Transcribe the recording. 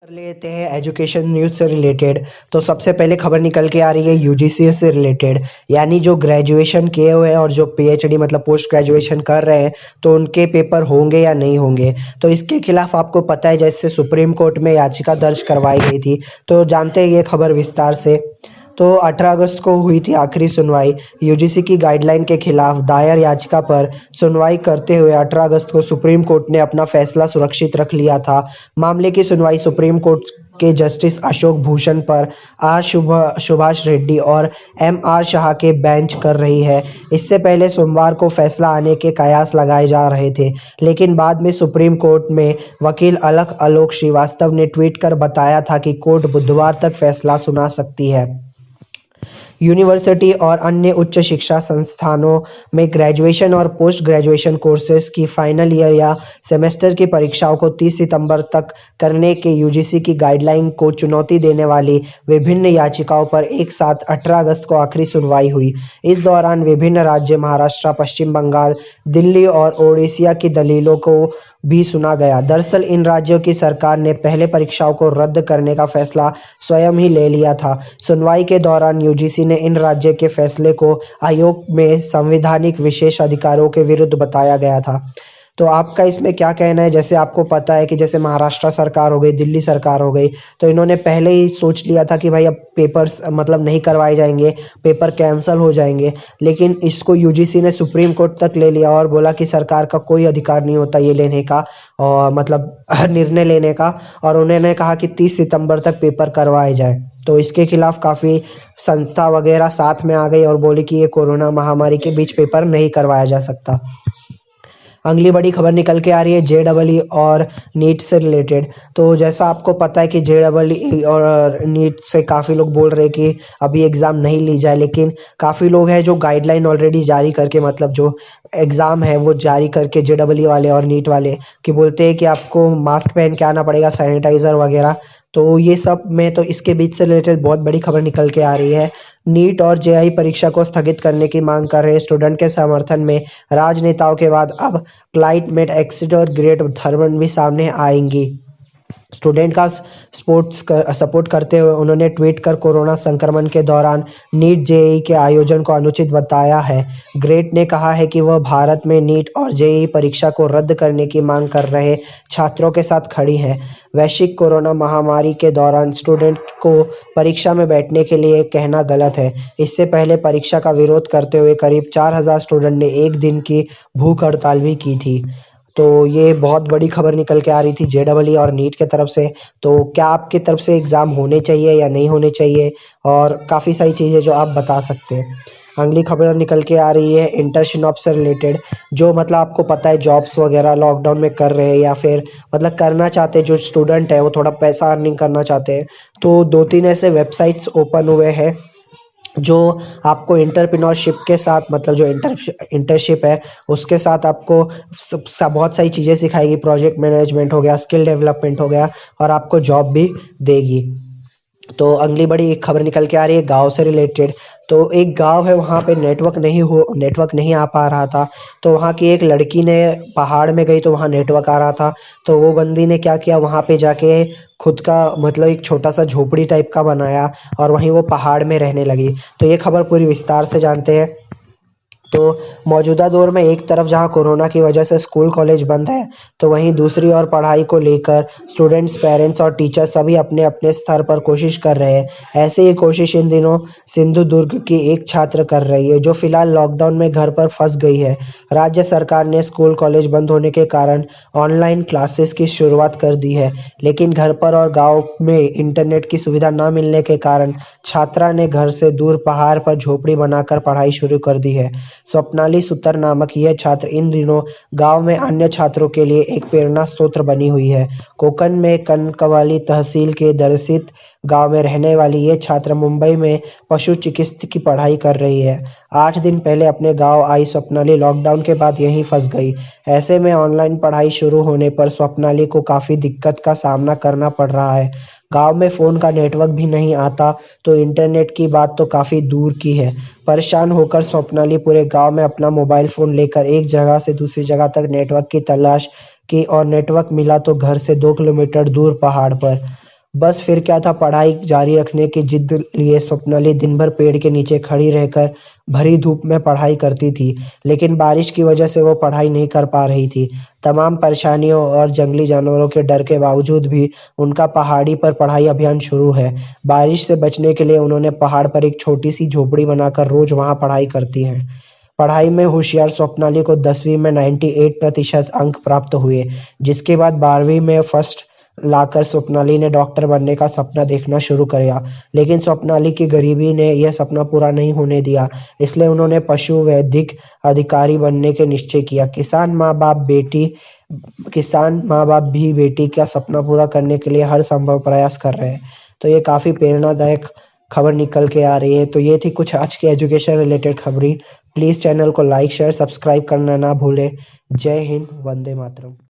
कर लेते हैं एजुकेशन न्यूज़ से रिलेटेड। तो सबसे पहले खबर निकल के आ रही है यूजीसी से रिलेटेड, यानी जो ग्रेजुएशन किए हुए हैं और जो पीएचडी मतलब पोस्ट ग्रेजुएशन कर रहे हैं तो उनके पेपर होंगे या नहीं होंगे। तो इसके खिलाफ आपको पता है जैसे सुप्रीम कोर्ट में याचिका दर्ज करवाई गई थी, तो जानते हैं ये खबर विस्तार से। तो 18 अगस्त को हुई थी आखिरी सुनवाई। यूजीसी की गाइडलाइन के खिलाफ दायर याचिका पर सुनवाई करते हुए 18 अगस्त को सुप्रीम कोर्ट ने अपना फैसला सुरक्षित रख लिया था। मामले की सुनवाई सुप्रीम कोर्ट के जस्टिस अशोक भूषण पर सुभाष रेड्डी और एम.आर. शाह के बेंच कर रही है। इससे पहले सोमवार को फैसला आने के कयास लगाए जा रहे थे, लेकिन बाद में सुप्रीम कोर्ट में वकील अलख आलोक श्रीवास्तव ने ट्वीट कर बताया था कि कोर्ट बुधवार तक फैसला सुना सकती है। यूनिवर्सिटी और अन्य उच्च शिक्षा संस्थानों में ग्रेजुएशन और पोस्ट ग्रेजुएशन कोर्सेज की फाइनल ईयर या सेमेस्टर की परीक्षाओं को 30 सितंबर तक करने के यूजीसी की गाइडलाइन को चुनौती देने वाली विभिन्न याचिकाओं पर एक साथ 18 अगस्त को आखिरी सुनवाई हुई। इस दौरान विभिन्न राज्य महाराष्ट्र, पश्चिम बंगाल, दिल्ली और ओडिशा की दलीलों को भी सुना गया। दरअसल इन राज्यों की सरकार ने पहले परीक्षाओं को रद्द करने का फैसला स्वयं ही ले लिया था। सुनवाई के दौरान यूजीसी ने इन राज्य के फैसले को आयोग में संवैधानिक विशेष अधिकारों के विरुद्ध बताया गया था। तो आपका इसमें क्या कहना है? जैसे आपको पता है कि जैसे महाराष्ट्र सरकार हो गई, दिल्ली सरकार हो गई, तो इन्होंने पहले ही सोच लिया था कि भाई अब पेपर्स मतलब नहीं करवाए जाएंगे, पेपर कैंसिल हो जाएंगे। लेकिन इसको यूजीसी ने सुप्रीम कोर्ट तक ले लिया और बोला कि सरकार का कोई अधिकार नहीं होता ये लेने का और मतलब निर्णय लेने का, और उन्होंने कहा कि 30 सितंबर तक पेपर करवाए जाए। तो इसके खिलाफ काफ़ी संस्था वगैरह साथ में आ गई और बोली कि ये कोरोना महामारी के बीच पेपर नहीं करवाया जा सकता। अगली बड़ी खबर निकल के आ रही है जेईई और नीट से रिलेटेड। तो जैसा आपको पता है कि जेईई और नीट से काफ़ी लोग बोल रहे हैं कि अभी एग्ज़ाम नहीं ली जाए, लेकिन काफ़ी लोग हैं जो गाइडलाइन ऑलरेडी जारी करके मतलब जो एग्ज़ाम है वो जारी करके जेईई वाले और नीट वाले कि बोलते हैं कि आपको मास्क पहन के आना पड़ेगा, सैनिटाइज़र वगैरह। तो ये सब में तो इसके बीच से रिलेटेड बहुत बड़ी खबर निकल के आ रही है। नीट और जेईई परीक्षा को स्थगित करने की मांग कर रहे स्टूडेंट के समर्थन में राजनेताओं के बाद अब क्लाइमेट एक्सिट और ग्रेट थर्मन भी सामने आएंगी। स्टूडेंट का सपोर्ट करते हुए उन्होंने ट्वीट कर कोरोना संक्रमण के दौरान नीट जेईई के आयोजन को अनुचित बताया है। ग्रेट ने कहा है कि वह भारत में नीट और जेईई परीक्षा को रद्द करने की मांग कर रहे छात्रों के साथ खड़ी है। वैश्विक कोरोना महामारी के दौरान स्टूडेंट को परीक्षा में बैठने के लिए कहना गलत है। इससे पहले परीक्षा का विरोध करते हुए करीब 4000 स्टूडेंट ने एक दिन की भूख हड़ताल भी की थी। तो ये बहुत बड़ी खबर निकल के आ रही थी जेईई और नीट के तरफ से। तो क्या आपकी तरफ से एग्ज़ाम होने चाहिए या नहीं होने चाहिए, और काफ़ी सारी चीज़ें जो आप बता सकते हैं। अगली खबर निकल के आ रही है इंटर्नशिप से रिलेटेड, जो मतलब आपको पता है जॉब्स वगैरह लॉकडाउन में कर रहे हैं या फिर मतलब करना चाहते हैं, जो स्टूडेंट है वो थोड़ा पैसा अर्निंग करना चाहते हैं। तो 2-3 ऐसे वेबसाइट्स ओपन हुए हैं जो आपको एंटरप्रेन्योरशिप के साथ मतलब जो इंटर्नशिप है उसके साथ आपको बहुत सारी चीज़ें सिखाएगी। प्रोजेक्ट मैनेजमेंट हो गया, स्किल डेवलपमेंट हो गया, और आपको जॉब भी देगी। तो अगली बड़ी एक खबर निकल के आ रही है गांव से रिलेटेड। तो एक गांव है, वहाँ पे नेटवर्क नहीं आ पा रहा था। तो वहाँ की एक लड़की ने पहाड़ में गई तो वहाँ नेटवर्क आ रहा था। तो वो बंदी ने क्या किया, वहाँ पे जाके खुद का मतलब एक छोटा सा झोपड़ी टाइप का बनाया और वहीं वो पहाड़ में रहने लगी। तो ये खबर पूरी विस्तार से जानते हैं। तो मौजूदा दौर में एक तरफ जहां कोरोना की वजह से स्कूल कॉलेज बंद है, तो वहीं दूसरी ओर पढ़ाई को लेकर स्टूडेंट्स, पेरेंट्स और टीचर्स सभी अपने अपने स्तर पर कोशिश कर रहे हैं। ऐसे ही कोशिश इन दिनों सिंधुदुर्ग की एक छात्र कर रही है जो फिलहाल लॉकडाउन में घर पर फंस गई है। राज्य सरकार ने स्कूल कॉलेज बंद होने के कारण ऑनलाइन क्लासेस की शुरुआत कर दी है, लेकिन घर पर और गाँव में इंटरनेट की सुविधा न मिलने के कारण छात्रा ने घर से दूर पहाड़ पर झोपड़ी बनाकर पढ़ाई शुरू कर दी है। स्वप्नाली सुतर नामक यह छात्र इन दिनों गांव में अन्य छात्रों के लिए एक प्रेरणा स्रोत बनी हुई है। कोकण में कनकवाली तहसील के दर्शित गांव में रहने वाली ये छात्र मुंबई में पशु चिकित्सा की पढ़ाई कर रही है। 8 दिन पहले अपने गांव आई स्वप्नाली लॉकडाउन के बाद यहीं फंस गई। ऐसे में ऑनलाइन पढ़ाई शुरू होने पर स्वप्नाली को काफ़ी दिक्कत का सामना करना पड़ रहा है। गांव में फ़ोन का नेटवर्क भी नहीं आता, तो इंटरनेट की बात तो काफ़ी दूर की है। परेशान होकर स्वप्नाली पूरे गांव में अपना मोबाइल फ़ोन लेकर एक जगह से दूसरी जगह तक नेटवर्क की तलाश की, और नेटवर्क मिला तो घर से 2 किलोमीटर दूर पहाड़ पर। बस फिर क्या था, पढ़ाई जारी रखने की जिद लिए स्वप्नाली दिन भर पेड़ के नीचे खड़ी रहकर भरी धूप में पढ़ाई करती थी। लेकिन बारिश की वजह से वो पढ़ाई नहीं कर पा रही थी। तमाम परेशानियों और जंगली जानवरों के डर के बावजूद भी उनका पहाड़ी पर पढ़ाई अभियान शुरू है। बारिश से बचने के लिए उन्होंने पहाड़ पर एक छोटी सी झोपड़ी बनाकर रोज वहां पढ़ाई करती हैं। पढ़ाई में होशियार स्वप्नाली को 10वीं में 98% अंक प्राप्त हुए, जिसके बाद 12वीं में फर्स्ट लाकर स्वप्नाली ने डॉक्टर बनने का सपना देखना शुरू किया। लेकिन स्वप्नाली की गरीबी ने यह सपना पूरा नहीं होने दिया, इसलिए उन्होंने पशु वैद्यिक अधिकारी बनने के निश्चय किया। किसान माँ बाप भी बेटी का सपना पूरा करने के लिए हर संभव प्रयास कर रहे हैं। तो ये काफ़ी प्रेरणादायक खबर निकल के आ रही है। तो ये थी कुछ आज की एजुकेशन रिलेटेड खबरें। प्लीज़ चैनल को लाइक शेयर सब्सक्राइब करना ना भूलें। जय हिंद, वंदे मातरम।